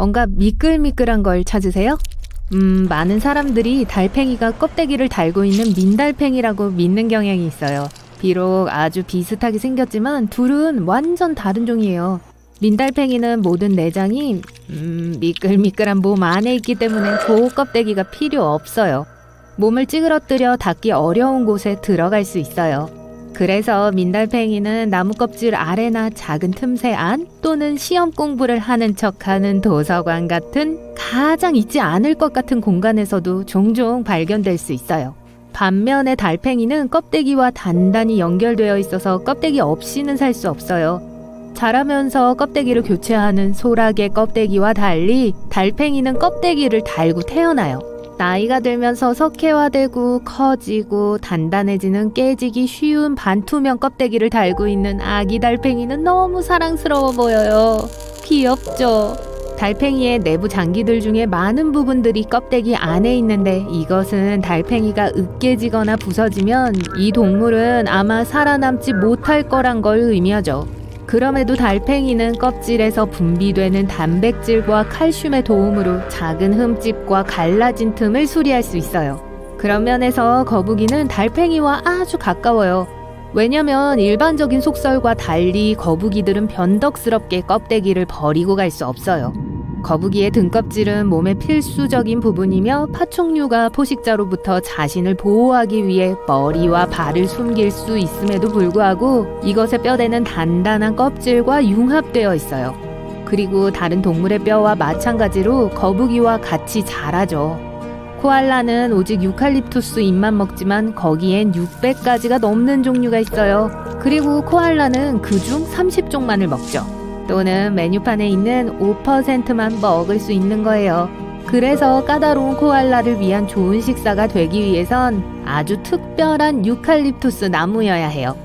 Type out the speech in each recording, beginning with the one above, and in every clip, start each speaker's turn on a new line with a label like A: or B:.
A: 뭔가 미끌미끌한 걸 찾으세요? 많은 사람들이 달팽이가 껍데기를 달고 있는 민달팽이라고 믿는 경향이 있어요. 비록 아주 비슷하게 생겼지만 둘은 완전 다른 종이에요. 민달팽이는 모든 내장이 미끌미끌한 몸 안에 있기 때문에 껍데기가 필요 없어요. 몸을 찌그러뜨려 닿기 어려운 곳에 들어갈 수 있어요. 그래서 민달팽이는 나무 껍질 아래나 작은 틈새 안 또는 시험 공부를 하는 척하는 도서관 같은 가장 있지 않을 것 같은 공간에서도 종종 발견될 수 있어요. 반면에 달팽이는 껍데기와 단단히 연결되어 있어서 껍데기 없이는 살 수 없어요. 자라면서 껍데기를 교체하는 소라게 껍데기와 달리 달팽이는 껍데기를 달고 태어나요. 나이가 들면서 석회화되고 커지고 단단해지는 깨지기 쉬운 반투명 껍데기를 달고 있는 아기 달팽이는 너무 사랑스러워 보여요. 귀엽죠? 달팽이의 내부 장기들 중에 많은 부분들이 껍데기 안에 있는데 이것은 달팽이가 으깨지거나 부서지면 이 동물은 아마 살아남지 못할 거란 걸 의미하죠. 그럼에도 달팽이는 껍질에서 분비되는 단백질과 칼슘의 도움으로 작은 흠집과 갈라진 틈을 수리할 수 있어요. 그런 면에서 거북이는 달팽이와 아주 가까워요. 왜냐면 일반적인 속설과 달리 거북이들은 변덕스럽게 껍데기를 버리고 갈 수 없어요. 거북이의 등껍질은 몸의 필수적인 부분이며 파충류가 포식자로부터 자신을 보호하기 위해 머리와 발을 숨길 수 있음에도 불구하고 이것의 뼈대는 단단한 껍질과 융합되어 있어요. 그리고 다른 동물의 뼈와 마찬가지로 거북이와 같이 자라죠. 코알라는 오직 유칼립투스 잎만 먹지만 거기엔 600가지가 넘는 종류가 있어요. 그리고 코알라는 그중 30종만을 먹죠. 또는 메뉴판에 있는 5%만 먹을 수 있는 거예요. 그래서 까다로운 코알라를 위한 좋은 식사가 되기 위해선 아주 특별한 유칼립투스 나무여야 해요.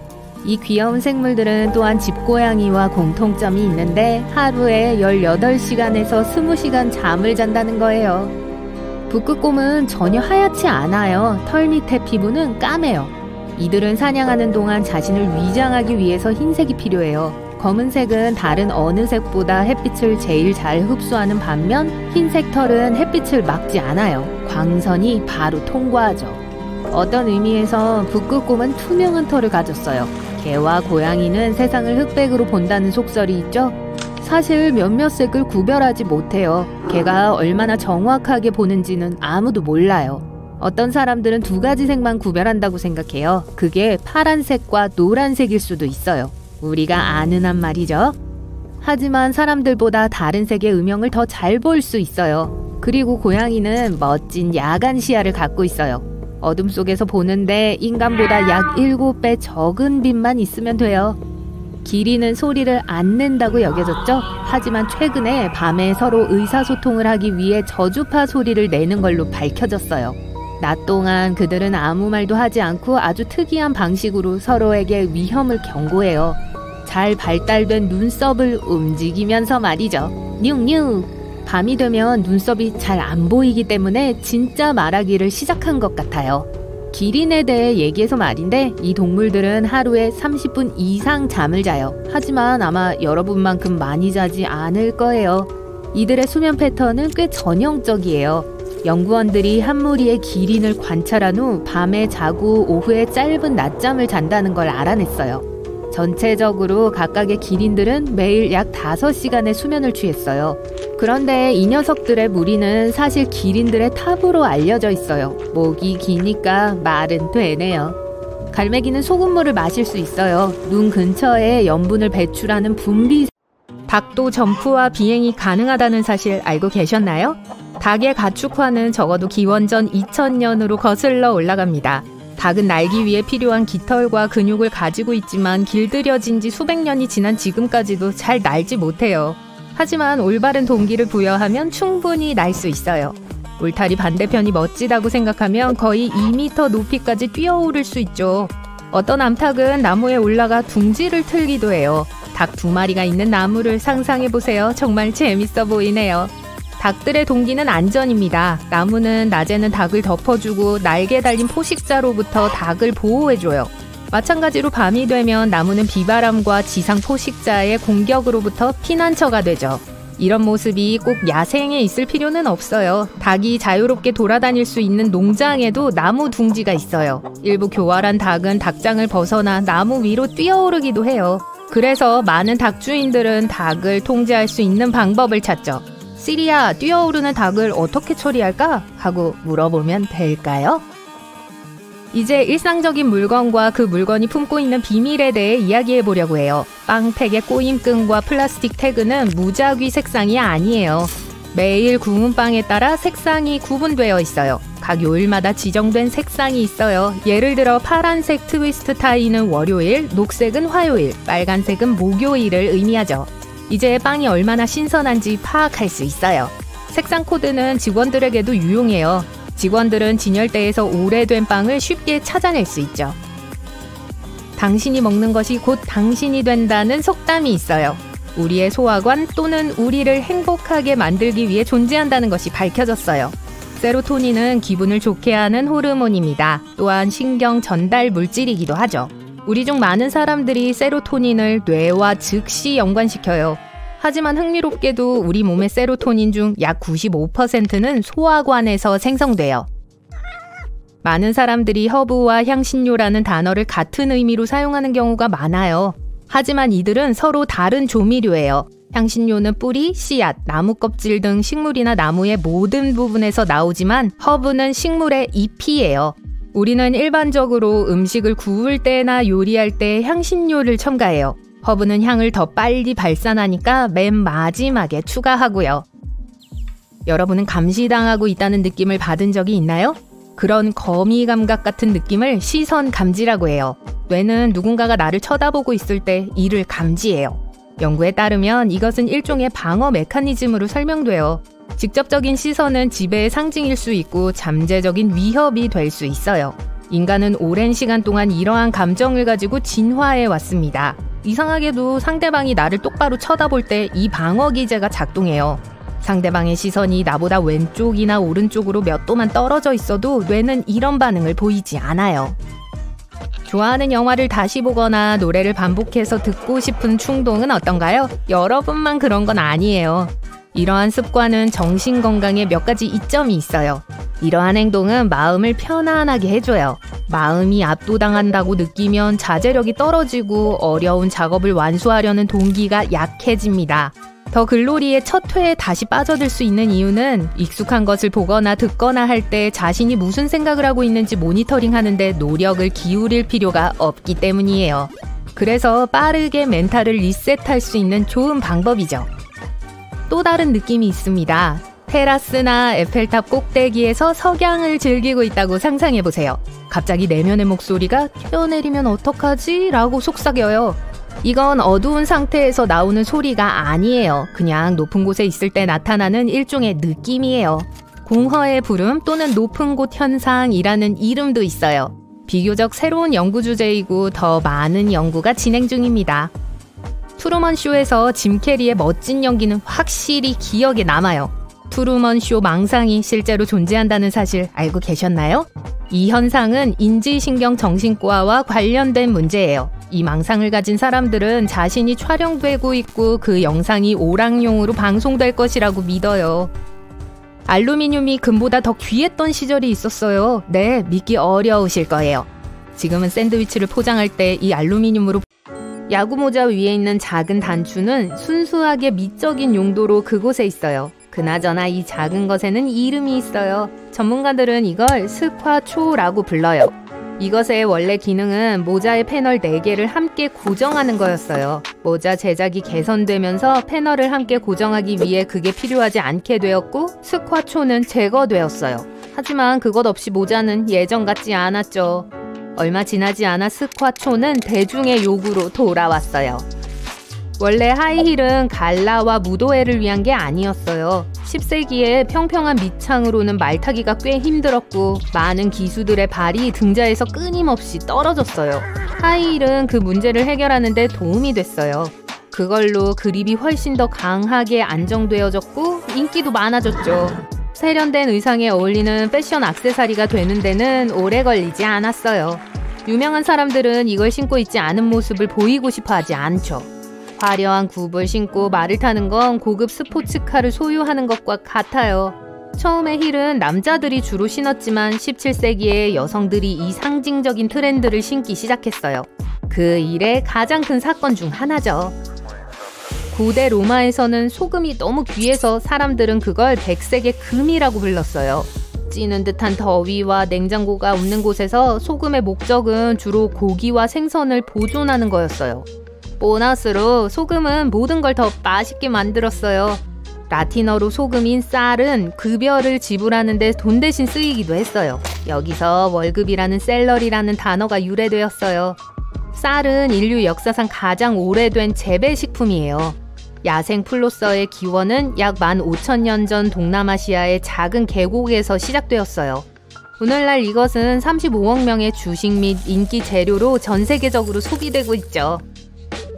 A: 이 귀여운 생물들은 또한 집고양이와 공통점이 있는데 하루에 18시간에서 20시간 잠을 잔다는 거예요. 북극곰은 전혀 하얗지 않아요. 털 밑에 피부는 까매요. 이들은 사냥하는 동안 자신을 위장하기 위해서 흰색이 필요해요. 검은색은 다른 어느 색보다 햇빛을 제일 잘 흡수하는 반면 흰색 털은 햇빛을 막지 않아요. 광선이 바로 통과하죠. 어떤 의미에서 북극곰은 투명한 털을 가졌어요. 개와 고양이는 세상을 흑백으로 본다는 속설이 있죠. 사실 몇몇 색을 구별하지 못해요. 개가 얼마나 정확하게 보는지는 아무도 몰라요. 어떤 사람들은 2가지 색만 구별한다고 생각해요. 그게 파란색과 노란색일 수도 있어요. 우리가 아는 한 말이죠. 하지만 사람들보다 다른 색의 음영을 더 잘 볼 수 있어요. 그리고 고양이는 멋진 야간 시야를 갖고 있어요. 어둠 속에서 보는데 인간보다 약 7배 적은 빛만 있으면 돼요. 기린은 소리를 안 낸다고 여겨졌죠? 하지만 최근에 밤에 서로 의사소통을 하기 위해 저주파 소리를 내는 걸로 밝혀졌어요. 낮 동안 그들은 아무 말도 하지 않고 아주 특이한 방식으로 서로에게 위험을 경고해요. 잘 발달된 눈썹을 움직이면서 말이죠. 뉴뉴! 밤이 되면 눈썹이 잘 안 보이기 때문에 진짜 말하기를 시작한 것 같아요. 기린에 대해 얘기해서 말인데 이 동물들은 하루에 30분 이상 잠을 자요. 하지만 아마 여러분만큼 많이 자지 않을 거예요. 이들의 수면 패턴은 꽤 전형적이에요. 연구원들이 한 무리의 기린을 관찰한 후 밤에 자고 오후에 짧은 낮잠을 잔다는 걸 알아냈어요. 전체적으로 각각의 기린들은 매일 약 5시간의 수면을 취했어요. 그런데 이 녀석들의 무리는 사실 기린들의 탑으로 알려져 있어요. 목이 기니까 말은 되네요. 갈매기는 소금물을 마실 수 있어요. 눈 근처에 염분을 배출하는 분비. 닭도 점프와 비행이 가능하다는 사실 알고 계셨나요? 닭의 가축화는 적어도 기원전 2000년으로 거슬러 올라갑니다. 닭은 날기 위해 필요한 깃털과 근육을 가지고 있지만 길들여진 지 수백 년이 지난 지금까지도 잘 날지 못해요. 하지만 올바른 동기를 부여하면 충분히 날 수 있어요. 울타리 반대편이 멋지다고 생각하면 거의 2m 높이까지 뛰어오를 수 있죠. 어떤 암탉은 나무에 올라가 둥지를 틀기도 해요. 닭 2마리가 있는 나무를 상상해보세요. 정말 재밌어 보이네요. 닭들의 동기는 안전입니다. 나무는 낮에는 닭을 덮어주고 날개 달린 포식자로부터 닭을 보호해줘요. 마찬가지로 밤이 되면 나무는 비바람과 지상 포식자의 공격으로부터 피난처가 되죠. 이런 모습이 꼭 야생에 있을 필요는 없어요. 닭이 자유롭게 돌아다닐 수 있는 농장에도 나무 둥지가 있어요. 일부 교활한 닭은 닭장을 벗어나 나무 위로 뛰어오르기도 해요. 그래서 많은 닭주인들은 닭을 통제할 수 있는 방법을 찾죠. 시리야, 뛰어오르는 닭을 어떻게 처리할까? 하고 물어보면 될까요? 이제 일상적인 물건과 그 물건이 품고 있는 비밀에 대해 이야기해 보려고 해요. 빵팩의 꼬임끈과 플라스틱 태그는 무작위 색상이 아니에요. 매일 구운 빵에 따라 색상이 구분되어 있어요. 각 요일마다 지정된 색상이 있어요. 예를 들어 파란색 트위스트 타이는 월요일, 녹색은 화요일, 빨간색은 목요일을 의미하죠. 이제 빵이 얼마나 신선한지 파악할 수 있어요. 색상 코드는 직원들에게도 유용해요. 직원들은 진열대에서 오래된 빵을 쉽게 찾아낼 수 있죠. 당신이 먹는 것이 곧 당신이 된다는 속담이 있어요. 우리의 소화관 또는 우리를 행복하게 만들기 위해 존재한다는 것이 밝혀졌어요. 세로토닌은 기분을 좋게 하는 호르몬입니다. 또한 신경 전달 물질이기도 하죠. 우리 중 많은 사람들이 세로토닌을 뇌와 즉시 연관시켜요. 하지만 흥미롭게도 우리 몸의 세로토닌 중 약 95%는 소화관에서 생성돼요. 많은 사람들이 허브와 향신료라는 단어를 같은 의미로 사용하는 경우가 많아요. 하지만 이들은 서로 다른 조미료예요. 향신료는 뿌리, 씨앗, 나무 껍질 등 식물이나 나무의 모든 부분에서 나오지만 허브는 식물의 잎이에요. 우리는 일반적으로 음식을 구울 때나 요리할 때 향신료를 첨가해요. 허브는 향을 더 빨리 발산하니까 맨 마지막에 추가하고요. 여러분은 감시당하고 있다는 느낌을 받은 적이 있나요? 그런 거미 감각 같은 느낌을 시선 감지라고 해요. 뇌는 누군가가 나를 쳐다보고 있을 때 이를 감지해요. 연구에 따르면 이것은 일종의 방어 메커니즘으로 설명돼요. 직접적인 시선은 지배의 상징일 수 있고 잠재적인 위협이 될 수 있어요. 인간은 오랜 시간 동안 이러한 감정을 가지고 진화해 왔습니다. 이상하게도 상대방이 나를 똑바로 쳐다볼 때 이 방어 기제가 작동해요. 상대방의 시선이 나보다 왼쪽이나 오른쪽으로 몇 도만 떨어져 있어도 뇌는 이런 반응을 보이지 않아요. 좋아하는 영화를 다시 보거나 노래를 반복해서 듣고 싶은 충동은 어떤가요? 여러분만 그런 건 아니에요. 이러한 습관은 정신건강에 몇 가지 이점이 있어요. 이러한 행동은 마음을 편안하게 해줘요. 마음이 압도당한다고 느끼면 자제력이 떨어지고 어려운 작업을 완수하려는 동기가 약해집니다. 더 글로리의 첫 회에 다시 빠져들 수 있는 이유는 익숙한 것을 보거나 듣거나 할 때 자신이 무슨 생각을 하고 있는지 모니터링하는데 노력을 기울일 필요가 없기 때문이에요. 그래서 빠르게 멘탈을 리셋할 수 있는 좋은 방법이죠. 또 다른 느낌이 있습니다. 테라스나 에펠탑 꼭대기에서 석양을 즐기고 있다고 상상해보세요. 갑자기 내면의 목소리가 뛰어내리면 어떡하지? 라고 속삭여요. 이건 어두운 상태에서 나오는 소리가 아니에요. 그냥 높은 곳에 있을 때 나타나는 일종의 느낌이에요. 공허의 부름 또는 높은 곳 현상이라는 이름도 있어요. 비교적 새로운 연구 주제이고 더 많은 연구가 진행 중입니다. 트루먼 쇼에서 짐 캐리의 멋진 연기는 확실히 기억에 남아요. 트루먼 쇼 망상이 실제로 존재한다는 사실 알고 계셨나요? 이 현상은 인지신경정신과와 관련된 문제예요. 이 망상을 가진 사람들은 자신이 촬영되고 있고 그 영상이 오락용으로 방송될 것이라고 믿어요. 알루미늄이 금보다 더 귀했던 시절이 있었어요. 네, 믿기 어려우실 거예요. 지금은 샌드위치를 포장할 때 이 알루미늄으로 야구모자 위에 있는 작은 단추는 순수하게 미적인 용도로 그곳에 있어요. 그나저나 이 작은 것에는 이름이 있어요. 전문가들은 이걸 스쿼초라고 불러요. 이것의 원래 기능은 모자의 패널 4개를 함께 고정하는 거였어요. 모자 제작이 개선되면서 패널을 함께 고정하기 위해 그게 필요하지 않게 되었고 스쿼초는 제거되었어요. 하지만 그것 없이 모자는 예전 같지 않았죠. 얼마 지나지 않아 스쿼초는 대중의 요구로 돌아왔어요. 원래 하이힐은 갈라와 무도회를 위한 게 아니었어요. 10세기에 평평한 밑창으로는 말타기가 꽤 힘들었고 많은 기수들의 발이 등자에서 끊임없이 떨어졌어요. 하이힐은 그 문제를 해결하는 데 도움이 됐어요. 그걸로 그립이 훨씬 더 강하게 안정되어졌고 인기도 많아졌죠. 세련된 의상에 어울리는 패션 액세서리가 되는 데는 오래 걸리지 않았어요. 유명한 사람들은 이걸 신고 있지 않은 모습을 보이고 싶어 하지 않죠. 화려한 굽을 신고 말을 타는 건 고급 스포츠카를 소유하는 것과 같아요. 처음에 힐은 남자들이 주로 신었지만 17세기에 여성들이 이 상징적인 트렌드를 신기 시작했어요. 그 일의 가장 큰 사건 중 하나죠. 고대 로마에서는 소금이 너무 귀해서 사람들은 그걸 백색의 금이라고 불렀어요. 찌는 듯한 더위와 냉장고가 없는 곳에서 소금의 목적은 주로 고기와 생선을 보존하는 거였어요. 보너스로 소금은 모든 걸 더 맛있게 만들었어요. 라틴어로 소금인 쌀은 급여를 지불하는 데 돈 대신 쓰이기도 했어요. 여기서 월급이라는 셀러리라는 단어가 유래되었어요. 쌀은 인류 역사상 가장 오래된 재배식품이에요. 야생 풀로서의 기원은 약 15,000년 전 동남아시아의 작은 계곡에서 시작되었어요. 오늘날 이것은 35억 명의 주식 및 인기 재료로 전 세계적으로 소비되고 있죠.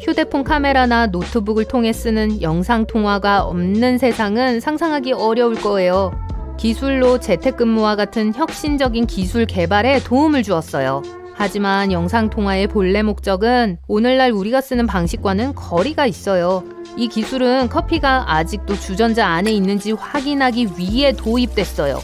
A: 휴대폰 카메라나 노트북을 통해 쓰는 영상통화가 없는 세상은 상상하기 어려울 거예요. 기술로 재택근무와 같은 혁신적인 기술 개발에 도움을 주었어요. 하지만 영상통화의 본래 목적은 오늘날 우리가 쓰는 방식과는 거리가 있어요. 이 기술은 커피가 아직도 주전자 안에 있는지 확인하기 위해 도입됐어요.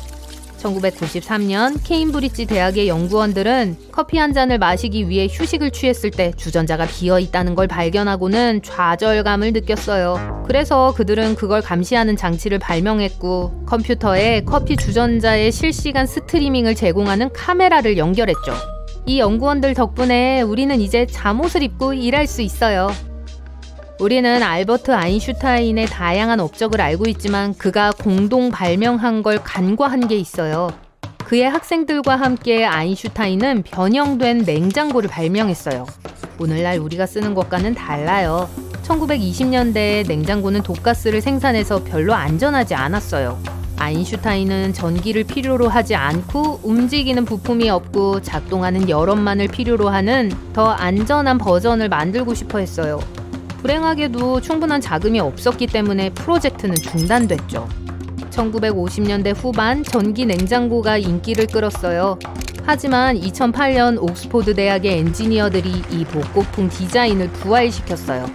A: 1993년 케임브리지 대학의 연구원들은 커피 한 잔을 마시기 위해 휴식을 취했을 때 주전자가 비어 있다는 걸 발견하고는 좌절감을 느꼈어요. 그래서 그들은 그걸 감시하는 장치를 발명했고 컴퓨터에 커피 주전자의 실시간 스트리밍을 제공하는 카메라를 연결했죠. 이 연구원들 덕분에 우리는 이제 잠옷을 입고 일할 수 있어요. 우리는 알버트 아인슈타인의 다양한 업적을 알고 있지만 그가 공동 발명한 걸 간과한 게 있어요. 그의 학생들과 함께 아인슈타인은 변형된 냉장고를 발명했어요. 오늘날 우리가 쓰는 것과는 달라요. 1920년대에 냉장고는 독가스를 생산해서 별로 안전하지 않았어요. 아인슈타인은 전기를 필요로 하지 않고 움직이는 부품이 없고 작동하는 여론만을 필요로 하는 더 안전한 버전을 만들고 싶어 했어요. 불행하게도 충분한 자금이 없었기 때문에 프로젝트는 중단됐죠. 1950년대 후반 전기 냉장고가 인기를 끌었어요. 하지만 2008년 옥스포드 대학의 엔지니어들이 이 복고풍 디자인을 부활시켰어요.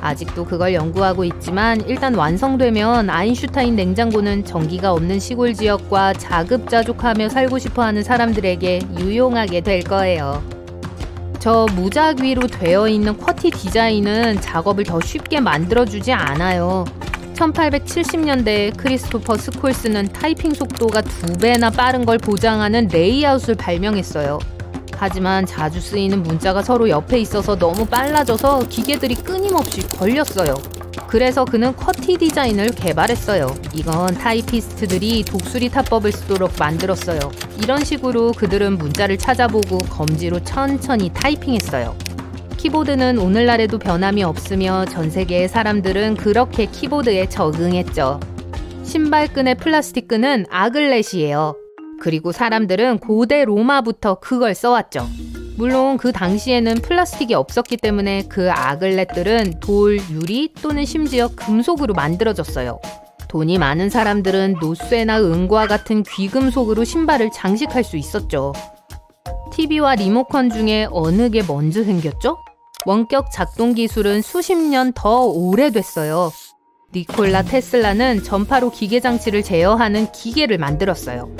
A: 아직도 그걸 연구하고 있지만 일단 완성되면 아인슈타인 냉장고는 전기가 없는 시골 지역과 자급자족하며 살고 싶어하는 사람들에게 유용하게 될 거예요. 저 무작위로 되어 있는 쿼티 디자인은 작업을 더 쉽게 만들어주지 않아요. 1870년대에 크리스토퍼 스콜스는 타이핑 속도가 2배나 빠른 걸 보장하는 레이아웃을 발명했어요. 하지만 자주 쓰이는 문자가 서로 옆에 있어서 너무 빨라져서 기계들이 끊임없이 걸렸어요. 그래서 그는 쿼티 디자인을 개발했어요. 이건 타이피스트들이 독수리 타법을 쓰도록 만들었어요. 이런 식으로 그들은 문자를 찾아보고 검지로 천천히 타이핑했어요. 키보드는 오늘날에도 변함이 없으며 전 세계의 사람들은 그렇게 키보드에 적응했죠. 신발끈의 플라스틱 끈은 아글렛이에요. 그리고 사람들은 고대 로마부터 그걸 써왔죠. 물론 그 당시에는 플라스틱이 없었기 때문에 그 아글렛들은 돌, 유리 또는 심지어 금속으로 만들어졌어요. 돈이 많은 사람들은 노쇠나 은과 같은 귀금속으로 신발을 장식할 수 있었죠. TV와 리모컨 중에 어느 게 먼저 생겼죠? 원격 작동 기술은 수십 년 더 오래됐어요. 니콜라 테슬라는 전파로 기계 장치를 제어하는 기계를 만들었어요.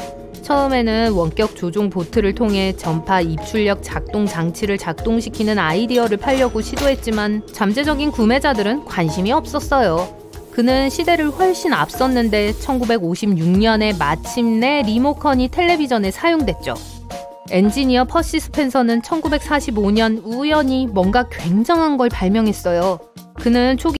A: 처음에는 원격 조종 보트를 통해 전파 입출력 작동 장치를 작동시키는 아이디어를 팔려고 시도했지만 잠재적인 구매자들은 관심이 없었어요. 그는 시대를 훨씬 앞섰는데 1956년에 마침내 리모컨이 텔레비전에 사용됐죠. 엔지니어 퍼시 스펜서는 1945년 우연히 뭔가 굉장한 걸 발명했어요. 그는 초기